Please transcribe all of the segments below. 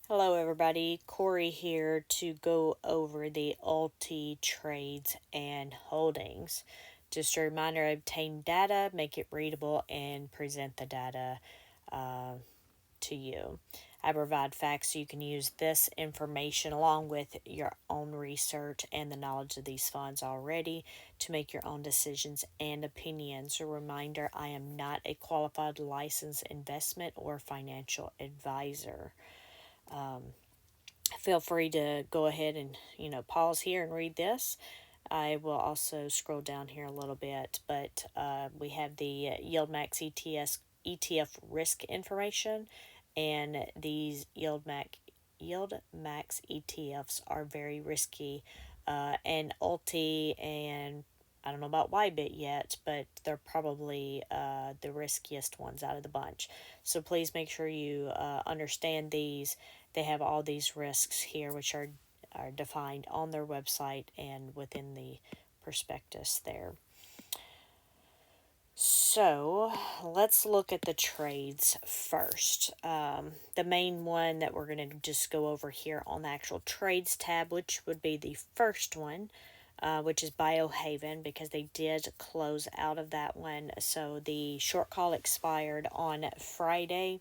Hello everybody, Corey here to go over the ULTY trades and holdings. Just a reminder, obtain data, make it readable, and present the data to you. I provide facts so you can use this information along with your own research and the knowledge of these funds already to make your own decisions and opinions. A reminder, I am not a qualified licensed investment or financial advisor. Feel free to go ahead and pause here and read this. I will also scroll down here a little bit, but we have the YieldMax ETF risk information, and these YieldMax ETFs are very risky, and ULTY and I don't know about YBIT yet, but they're probably the riskiest ones out of the bunch. So please make sure you understand these. They have all these risks here, which are defined on their website and within the prospectus there. So let's look at the trades first. The main one that we're going to just go over here on the actual trades tab, which would be the first one, which is Biohaven, because they did close out of that one. So the short call expired on Friday.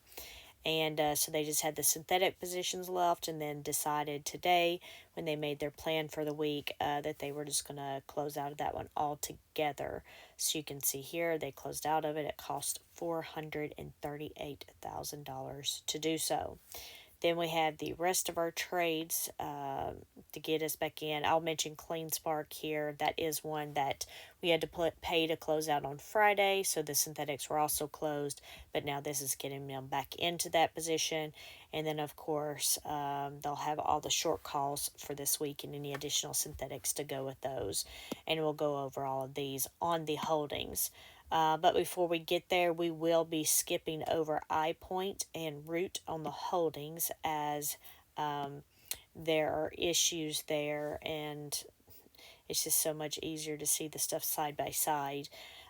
And so they just had the synthetic positions left, and then decided today, when they made their plan for the week, that they were just going to close out of that one altogether. So you can see here, they closed out of it. It cost $438,000 to do so. Then we have the rest of our trades to get us back in. I'll mention CleanSpark here. That is one that we had to pay to close out on Friday, so the synthetics were also closed, but now this is getting them back into that position. And then, of course, they'll have all the short calls for this week and any additional synthetics to go with those. And we'll go over all of these on the holdings. But before we get there, we will be skipping over iPoint and Root on the holdings, as there are issues there, and it's just so much easier to see the stuff side by side.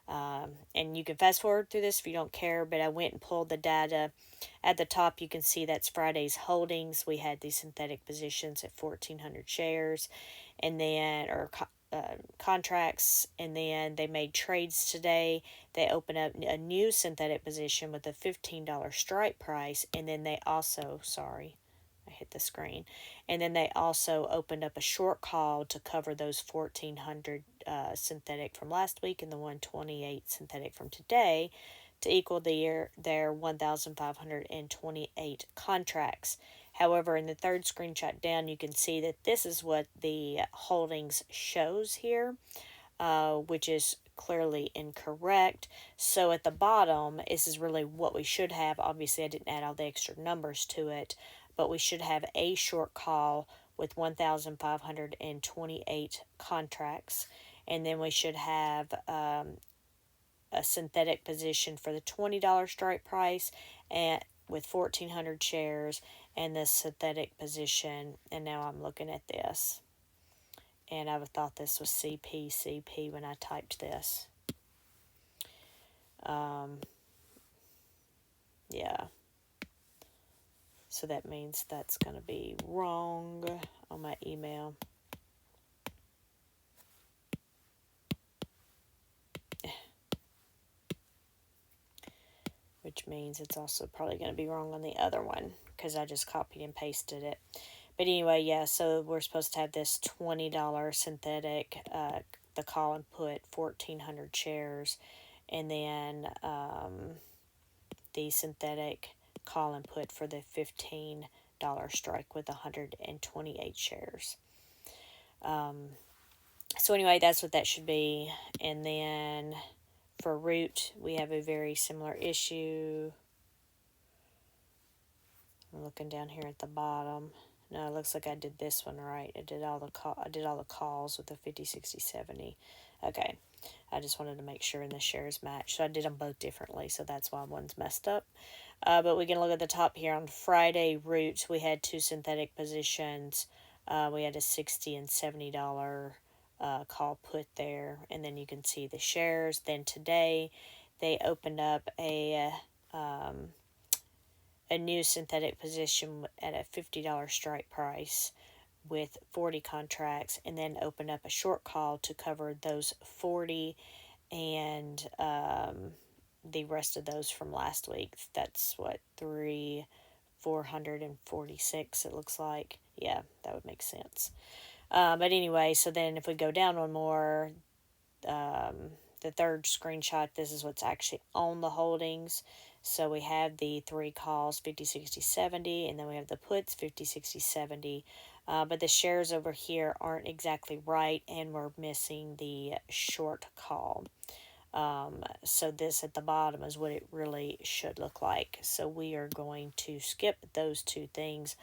And you can fast forward through this if you don't care, but I went and pulled the data. At the top, you can see that's Friday's holdings. We had these synthetic positions at 1,400 shares, and then, contracts, and then they made trades today. They opened up a new synthetic position with a $15 strike price, and then they also, I hit the screen, and then they also opened up a short call to cover those 1,400 synthetic from last week and the 128 synthetic from today to equal their 1,528 contracts. However, in the third screenshot down, you can see that this is what the holdings shows here, which is clearly incorrect. So at the bottom, this is really what we should have. Obviously, I didn't add all the extra numbers to it, but we should have a short call with 1,528 contracts. And then we should have a synthetic position for the $20 strike price and with 1,400 shares, and the synthetic position. And now I'm looking at this, and I thought this was CP when I typed this. Yeah. So that means that's going to be wrong on my email. Which means it's also probably going to be wrong on the other one, because I just copied and pasted it. But anyway, yeah, so we're supposed to have this $20 synthetic, the call and put 1,400 shares, and then the synthetic call and put for the $15 strike with 128 shares. So anyway, that's what that should be. And then for Root, we have a very similar issue. I'm looking down here at the bottom. No, it looks like I did this one right. I did all the calls with the 50, 60, 70. Okay. I just wanted to make sure in the shares match. So I did them both differently, so that's why one's messed up. But we can look at the top here. On Friday, Root, we had two synthetic positions. We had a $60 and $70 call put there, and then you can see the shares. Then today, they opened up a a new synthetic position at a $50 strike price with 40 contracts, and then open up a short call to cover those 40 and the rest of those from last week. That's what, 446 it looks like. Yeah, that would make sense. But anyway, so then if we go down one more, the third screenshot, this is what's actually on the holdings. So we have the three calls, 50, 60, 70, and then we have the puts, 50, 60, 70. But the shares over here aren't exactly right, and we're missing the short call. So this at the bottom is what it really should look like. So we are going to skip those two things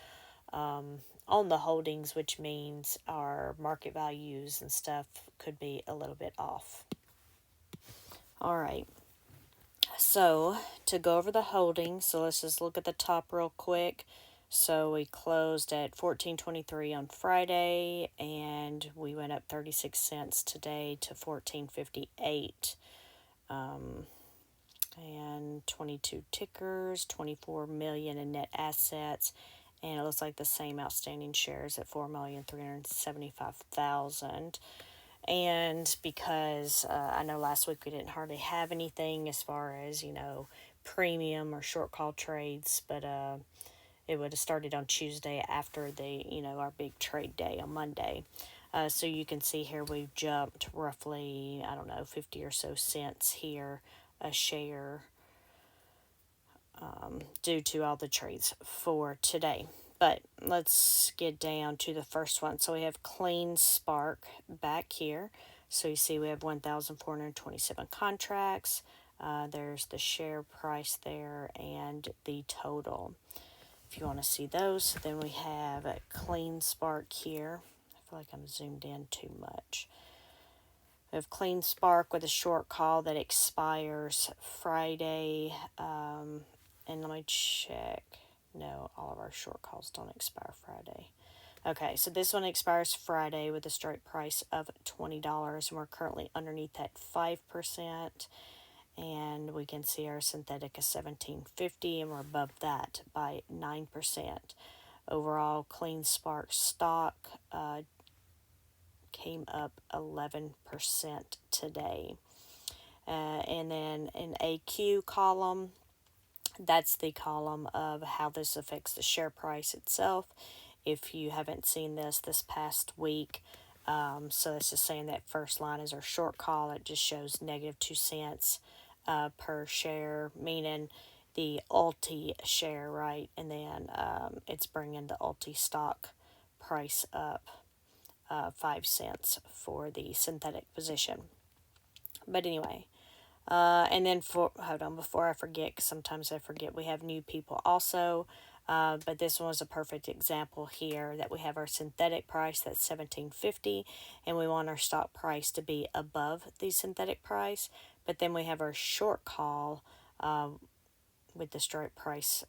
on the holdings, which means our market values and stuff could be a little bit off. All right. So to go over the holdings, so let's just look at the top real quick. So we closed at $14.23 on Friday, and we went up 36 cents today to $14.58. And 22 tickers, 24 million in net assets, and it looks like the same outstanding shares at 4,375,000. And because I know last week we didn't hardly have anything as far as, premium or short call trades, but it would have started on Tuesday after our big trade day on Monday. So you can see here we've jumped roughly, 50 or so cents here a share due to all the trades for today. But let's get down to the first one. So we have Clean Spark back here. So you see we have 1,427 contracts. There's the share price there and the total. If you want to see those, then we have a Clean Spark here. I feel like I'm zoomed in too much. We have Clean Spark with a short call that expires Friday. And let me check. No, all of our short calls don't expire Friday. Okay, so this one expires Friday with a strike price of $20, and we're currently underneath that 5%. And we can see our synthetic is $17.50, and we're above that by 9%. Overall, Clean Spark stock came up 11% today. And then in AQ column, that's the column of how this affects the share price itself. If you haven't seen this past week, so it's just saying that first line is our short call. It just shows negative 2 cents per share, meaning the ULTY share, right? And then it's bringing the ULTY stock price up 5 cents for the synthetic position. But anyway, and then hold on, before I forget, because sometimes I forget, we have new people also. But this one was a perfect example here that we have our synthetic price that's $17.50, and we want our stock price to be above the synthetic price. But then we have our short call with the strike price.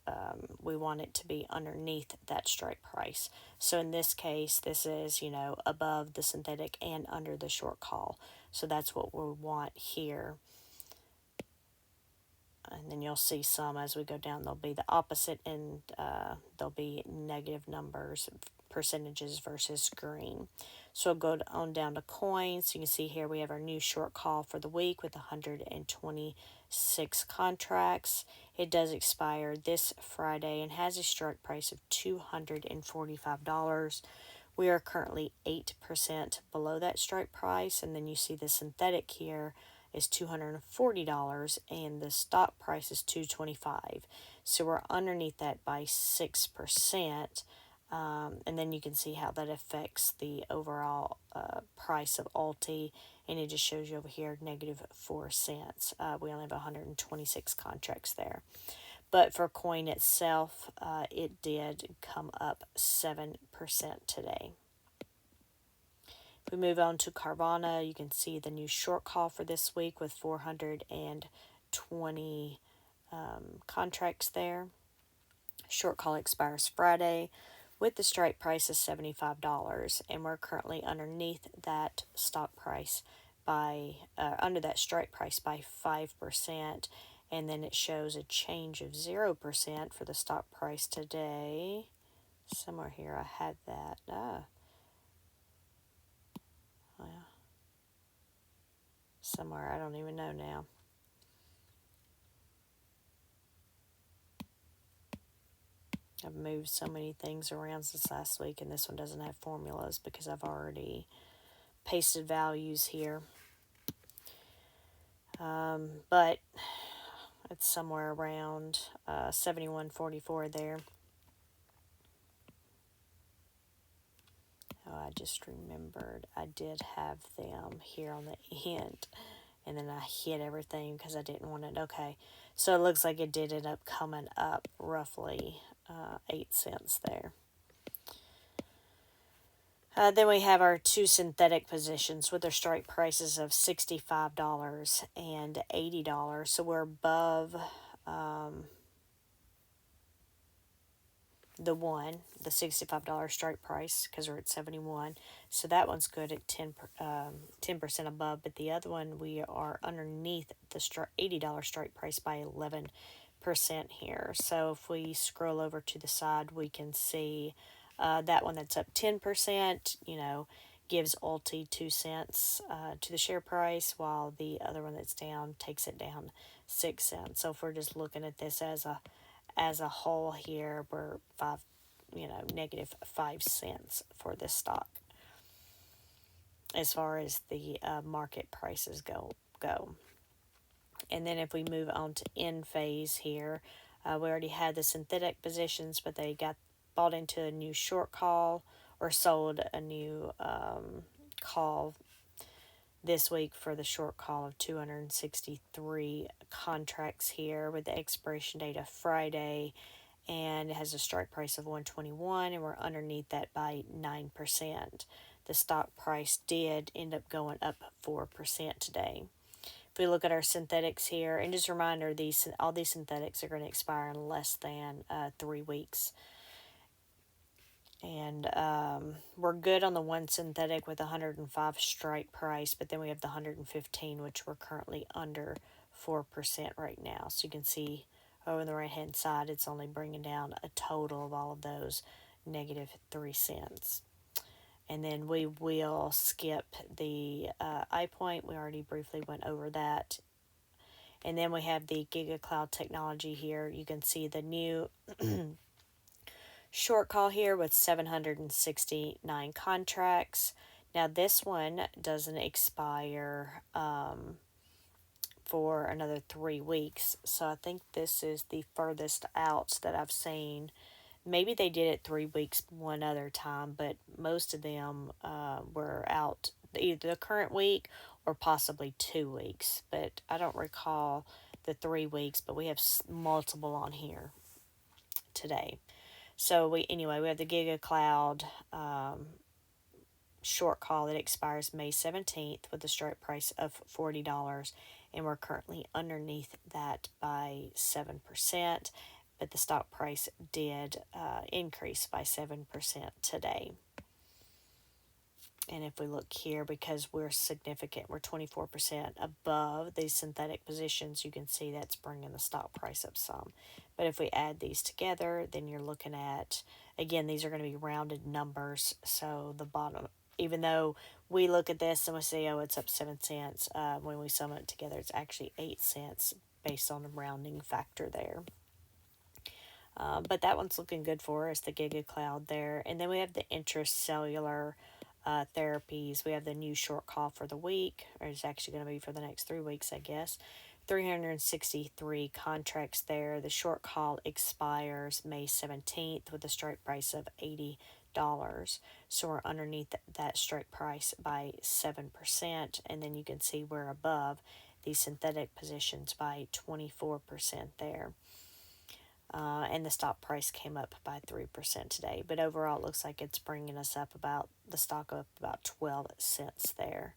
We want it to be underneath that strike price. So in this case, this is above the synthetic and under the short call. So that's what we want here. And then you'll see some as we go down, they'll be the opposite, and there'll be negative numbers, percentages versus green. So we'll go on down to coins. So you can see here we have our new short call for the week with 126 contracts. It does expire this Friday and has a strike price of $245. We are currently 8% below that strike price, and then you see the synthetic here is $240, and the stock price is $225. So we're underneath that by 6%. And then you can see how that affects the overall price of ULTY, and it just shows you over here negative 4 cents. We only have 126 contracts there. But for coin itself, it did come up 7% today. If we move on to Carvana, you can see the new short call for this week with 420 contracts there. Short call expires Friday with the strike price of $75, and we're currently underneath that stock price by under that strike price by 5%, And then it shows a change of 0% for the stock price today. Somewhere here I had that. Well, somewhere, I don't even know now. I've moved so many things around since last week, and this one doesn't have formulas because I've already pasted values here. But it's somewhere around 71.44 there. Oh, I just remembered I did have them here on the end, and then I hit everything because I didn't want it. Okay, so it looks like it did end up coming up roughly 8 cents there. Then we have our two synthetic positions with their strike prices of $65 and $80. So we're above the $65 strike price because we're at 71. So that one's good at 10% above. But the other one, we are underneath the $80 strike price by 11% here. So if we scroll over to the side, we can see that one that's up 10%, gives ULTY 2 cents to the share price, while the other one that's down takes it down 6 cents. So if we're just looking at this as a whole here, we're negative 5 cents for this stock as far as the market prices go. And then if we move on to end phase here, we already had the synthetic positions, but they got bought into a new short call or sold a new call this week for the short call of 263 contracts here with the expiration date of Friday, and it has a strike price of 121, and we're underneath that by 9%. The stock price did end up going up 4% today. If we look at our synthetics here, and just a reminder, all these synthetics are going to expire in less than 3 weeks. And we're good on the one synthetic with 105 strike price, but then we have the 115, which we're currently under 4% right now. So you can see over the right hand side, it's only bringing down a total of all of those negative 3 cents. And then we will skip the iPoint. We already briefly went over that. And then we have the GigaCloud technology here. You can see the new short call here with 769 contracts. Now this one doesn't expire for another 3 weeks. So I think this is the furthest out that I've seen. Maybe they did it 3 weeks one other time, but most of them were out either the current week or possibly 2 weeks. But I don't recall the 3 weeks, but we have multiple on here today. So we have the GigaCloud short call that expires May 17th with a strike price of $40, and we're currently underneath that by 7%, but the stock price did increase by 7% today. And if we look here, because we're significant, we're 24% above these synthetic positions, you can see that's bringing the stock price up some. But if we add these together, then you're looking at, again, these are going to be rounded numbers. So the bottom, even though we look at this and we say, oh, it's up 7 cents, when we sum it together, it's actually 8 cents based on the rounding factor there. But that one's looking good for us, the GigaCloud there. And then we have the intracellular therapies. We have the new short call for the week, or it's actually going to be for the next 3 weeks, I guess. 363 contracts there. The short call expires May 17th with a strike price of $80. So we're underneath that strike price by 7%. And then you can see we're above these synthetic positions by 24% there. And the stock price came up by 3% today. But overall, it looks like it's bringing us up the stock up about 12 cents there.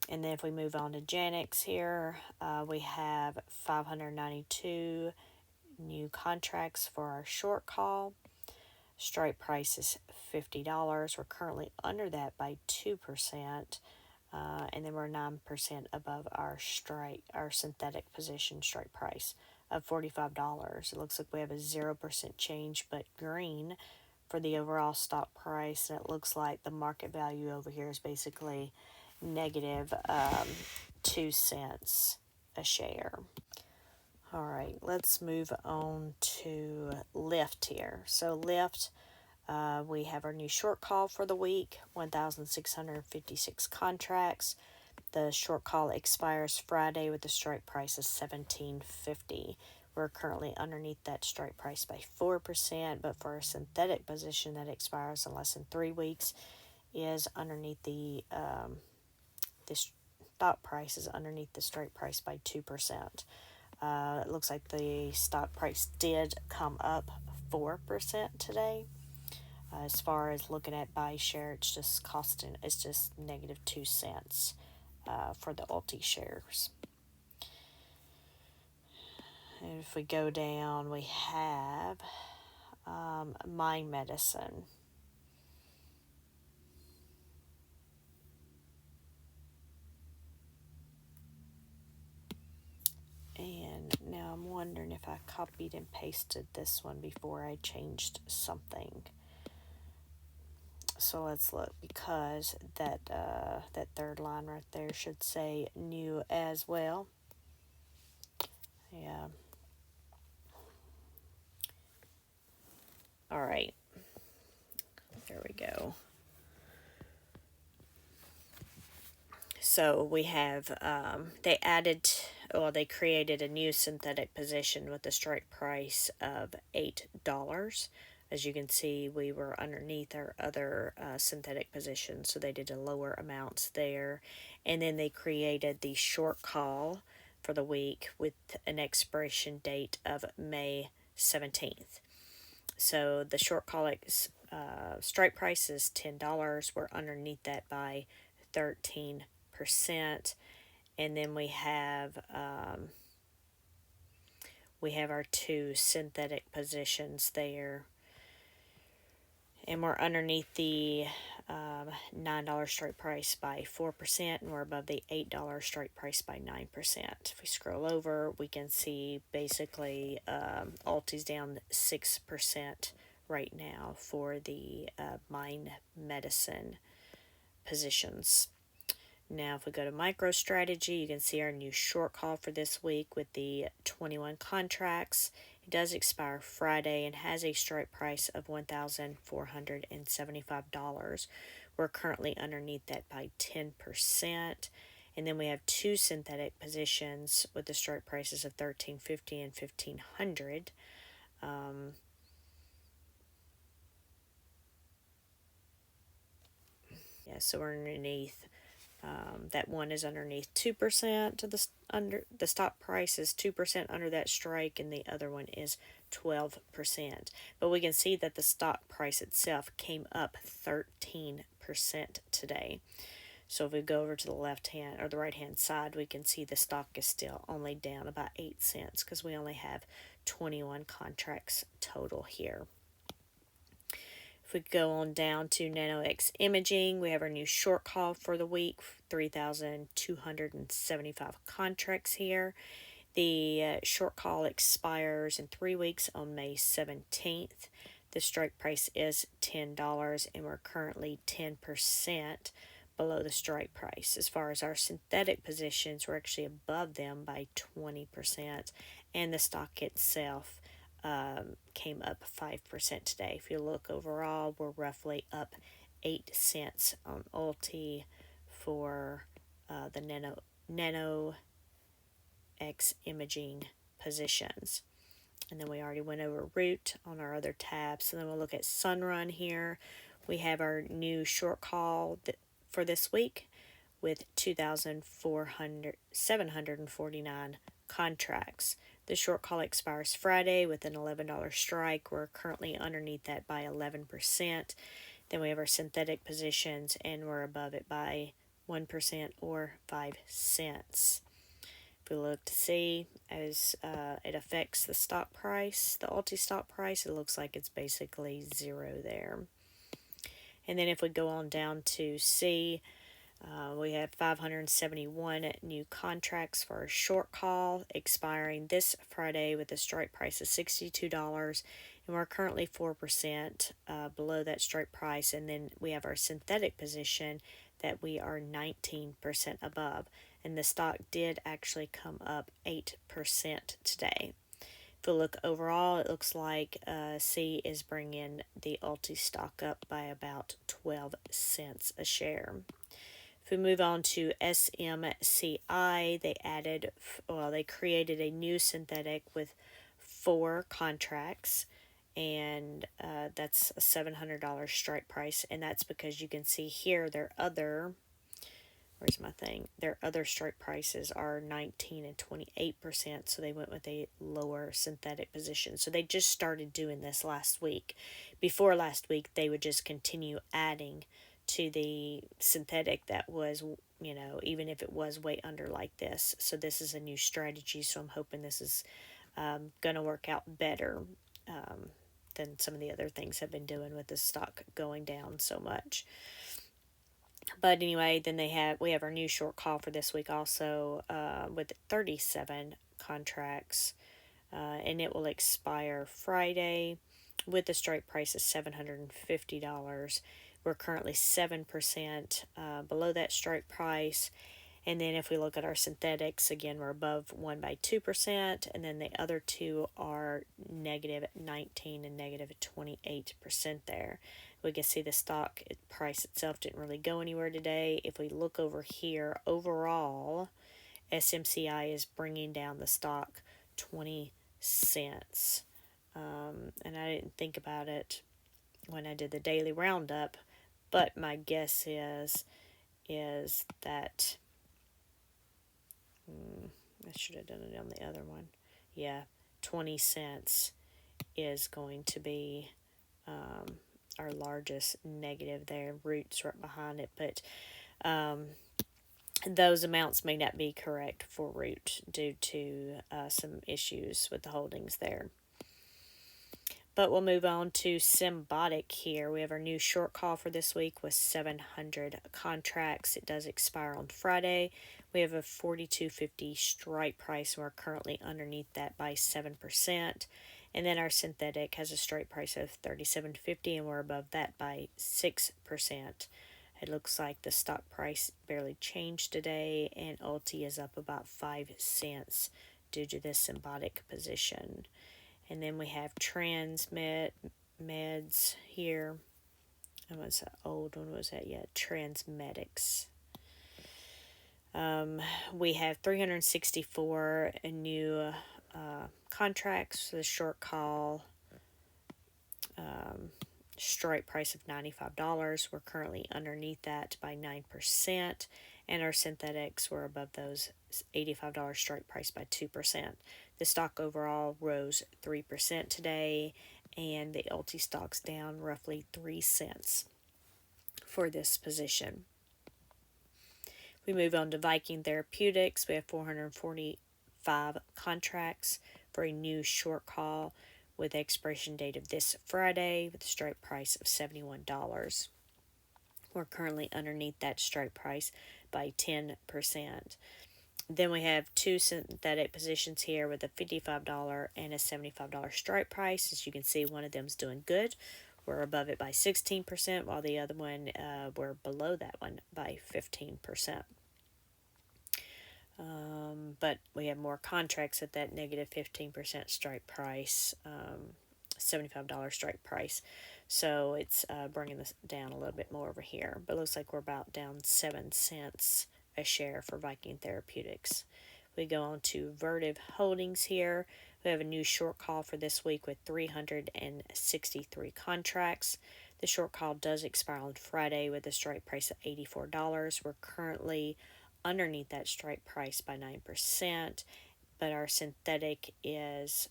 And then if we move on to Janix here, we have 592 new contracts for our short call. Strike price is $50. We're currently under that by 2%. and then we're 9% above our synthetic position strike price of $45. It looks like we have a 0% change, but green for the overall stock price, and it looks like the market value over here is basically negative 2 cents a share. All right, let's move on to Lyft here. So Lyft, we have our new short call for the week, 1,656 contracts. The short call expires Friday with the strike price of $17.50. We're currently underneath that strike price by 4%, but for a synthetic position that expires in less than 3 weeks is underneath the stock price is underneath the strike price by 2%. It looks like the stock price did come up 4% today. As far as looking at buy share, it's just negative 2 cents for the ULTY shares. And if we go down, we have Mind Medicine. And now I'm wondering if I copied and pasted this one before I changed something. So let's look, because that third line right there should say new as well. Yeah. All right. There we go. So we have, they created a new synthetic position with a strike price of $8. As you can see, we were underneath our other synthetic positions, so they did a lower amounts there. And then they created the short call for the week with an expiration date of May 17th. So the short call strike price is $10. We're underneath that by 13%. And then we have our two synthetic positions there, and we're underneath the $9 strike price by 4%, and we're above the $8 strike price by 9%. If we scroll over, we can see basically ULTY's down 6% right now for the Mind Medicine positions. Now, if we go to MicroStrategy, you can see our new short call for this week with the 21 contracts. It does expire Friday and has a strike price of $1,475. We're currently underneath that by 10%. And then we have two synthetic positions with the strike prices of $1,350 and $1,500. So we're underneath. That one is underneath 2% to the stock price is 2% under that strike, and the other one is 12%. But we can see that the stock price itself came up 13% today. So if we go over to the left hand or the right hand side, we can see the stock is still only down about 8 cents because we only have 21 contracts total here. If we go on down to NanoX Imaging, we have our new short call for the week, 3,275 contracts here. The short call expires in 3 weeks on May 17th. The strike price is $10, and we're currently 10% below the strike price. As far as our synthetic positions, we're actually above them by 20%, and the stock itself came up 5% today. If you look overall, we're roughly up 8 cents on ULTY for the NanoX Imaging positions. And then we already went over Root on our other tabs. So then we'll look at Sunrun here. We have our new short call for this week with 2,749 contracts. The short call expires Friday with an $11 strike. We're currently underneath that by 11%. Then we have our synthetic positions, and we're above it by 1% or 5 cents. If we look to see as it affects the stock price, the ULTY stock price, it looks like it's basically zero there. And then if we go on down to C, We have 571 new contracts for a short call expiring this Friday with a strike price of $62, and we're currently 4% below that strike price. And then we have our synthetic position that we are 19% above, and the stock did actually come up 8% today. If we look overall, it looks like C is bringing the ULTY stock up by about 12 cents a share. If we move on to SMCI, they created a new synthetic with 4 contracts, and that's a $700 strike price, and that's because you can see here their other strike prices are 19 and 28%, so they went with a lower synthetic position. So they just started doing this last week. Before last week, they would just continue adding to the synthetic that was, even if it was way under like this. So this is a new strategy, so I'm hoping this is going to work out better than some of the other things have been doing with the stock going down so much. But anyway, then we have our new short call for this week also with 37 contracts, and it will expire Friday with a strike price of $750. We're currently 7% below that strike price. And then if we look at our synthetics, again, we're above one by 2%, and then the other two are negative 19 and negative 28% there. We can see the stock price itself didn't really go anywhere today. If we look over here, overall, SMCI is bringing down the stock 20 cents. And I didn't think about it when I did the daily roundup, but my guess is that I should have done it on the other one. Yeah, 20 cents is going to be our largest negative there. Root's right behind it, but those amounts may not be correct for Root due to some issues with the holdings there. But we'll move on to Symbotic here. We have our new short call for this week with 700 contracts. It does expire on Friday. We have a 42.50 strike price. We're currently underneath that by 7%. And then our synthetic has a strike price of $37.50, and we're above that by 6%. It looks like the stock price barely changed today, and ULTY is up about 5 cents due to this Symbotic position. And then we have Transmeds here. And what's that old one? Was that? Yeah, Transmedics. We have 364 new contracts for the short call. Strike price of $95. We're currently underneath that by 9%. And our synthetics were above those $85 strike price by 2%. The stock overall rose 3% today, and the ULTY stock's down roughly 3 cents for this position. We move on to Viking Therapeutics. We have 445 contracts for a new short call with expiration date of this Friday with a strike price of $71. We're currently underneath that strike price by 10%. Then we have 2 synthetic positions here with a $55 and a $75 strike price. As you can see, one of them is doing good. We're above it by 16%, while the other one, we're below that one by 15%. But we have more contracts at that negative 15% strike price, $75 strike price. So it's bringing this down a little bit more over here. But it looks like we're about down 7 cents a share for Viking Therapeutics. We go on to Vertiv Holdings here. We have a new short call for this week with 363 contracts. The short call does expire on Friday with a strike price of $84. We're currently underneath that strike price by 9%, but our synthetic is,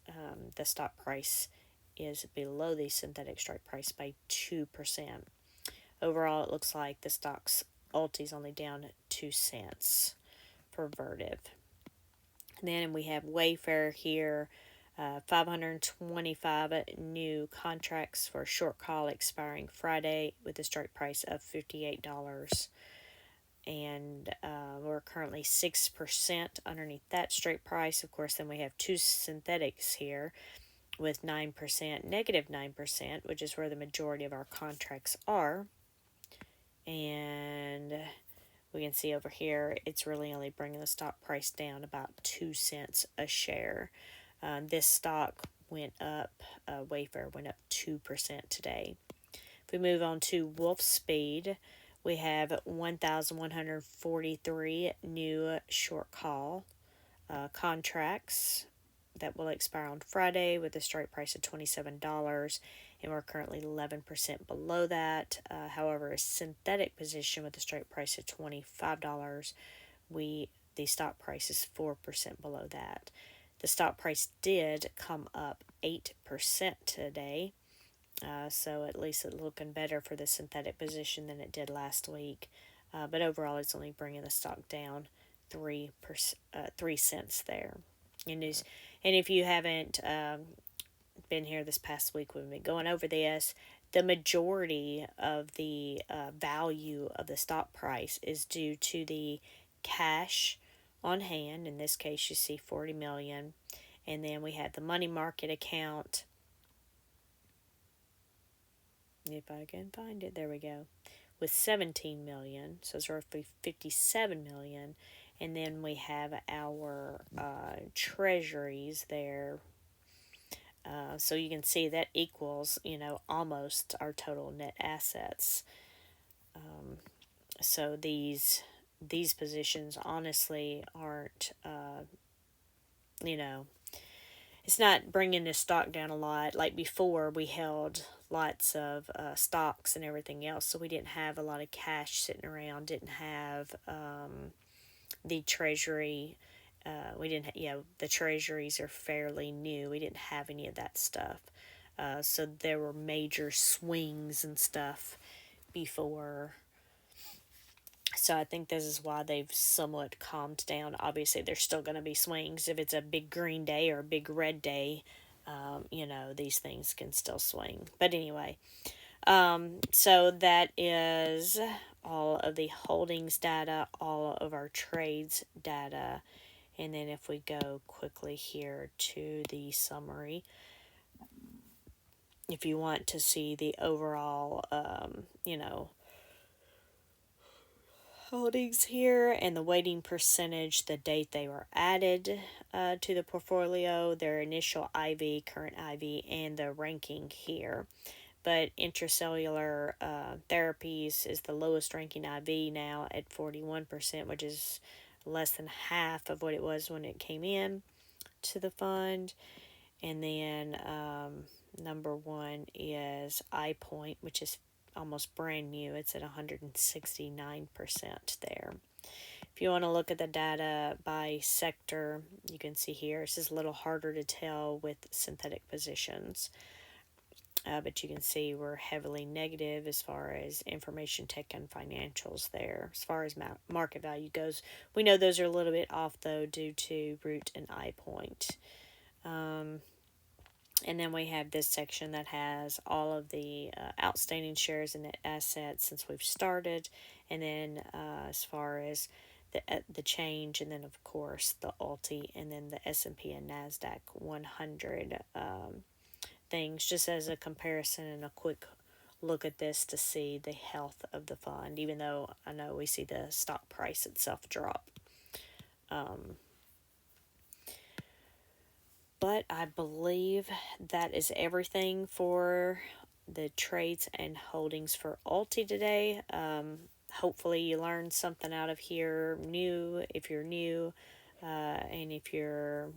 the stock price is below the synthetic strike price by 2%. Overall, it looks like the stock's ULTY's only down 2 cents for Vertiv. And then we have Wayfair here, 525 new contracts for a short call expiring Friday with a strike price of $58. and we're currently 6% underneath that straight price. Of course, then we have two synthetics here with 9%, negative 9%, which is where the majority of our contracts are. And we can see over here, it's really only bringing the stock price down about 2 cents a share. This stock went up, Wayfair went up 2% today. If we move on to Wolf Speed, we have 1,143 new short call contracts that will expire on Friday with a strike price of $27, and we're currently 11% below that. However, a synthetic position with a strike price of $25, the stock price is 4% below that. The stock price did come up 8% today. So at least it's looking better for the synthetic position than it did last week. But overall, it's only bringing the stock down 3 cents there. And if you haven't been here this past week, we've been going over this. The majority of the value of the stock price is due to the cash on hand. In this case, you see 40 million, and then we have the money market account. If I can find it, there we go, with 17 million, so it's roughly 57 million. And then we have our treasuries there. So you can see that equals, almost our total net assets. So these positions honestly aren't, it's not bringing this stock down a lot. Like before, we held lots of stocks and everything else, so we didn't have a lot of cash sitting around, didn't have the treasury. We didn't, the treasuries are fairly new. We didn't have any of that stuff. So there were major swings and stuff before. So I think this is why they've somewhat calmed down. Obviously, there's still going to be swings. If it's a big green day or a big red day, these things can still swing. But anyway, so that is all of the holdings data, all of our trades data. And then if we go quickly here to the summary, if you want to see the overall, holdings here and the weighting percentage, the date they were added to the portfolio, their initial IV, current IV, and the ranking here. But intracellular therapies is the lowest ranking IV now at 41%, which is less than half of what it was when it came in to the fund. And then number one is iPoint, which is almost brand new. It's at 169% there. If you want to look at the data by sector, you can see here, this is a little harder to tell with synthetic positions. But you can see we're heavily negative as far as information tech and financials there. As far as market value goes, we know those are a little bit off, though, due to Root and iPoint. And then we have this section that has all of the outstanding shares and net assets since we've started. And then as far as the change, and then, of course, the ULTY, and then the S&P and NASDAQ 100 things, just as a comparison and a quick look at this to see the health of the fund, even though I know we see the stock price itself drop. But I believe that is everything for the trades and holdings for ULTY today. Hopefully you learned something out of here new, if you're new. And if you're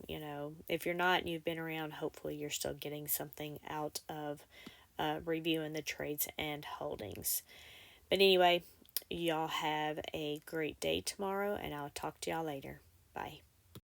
not and you've been around, hopefully you're still getting something out of reviewing the trades and holdings. But anyway, y'all have a great day tomorrow, and I'll talk to y'all later. Bye.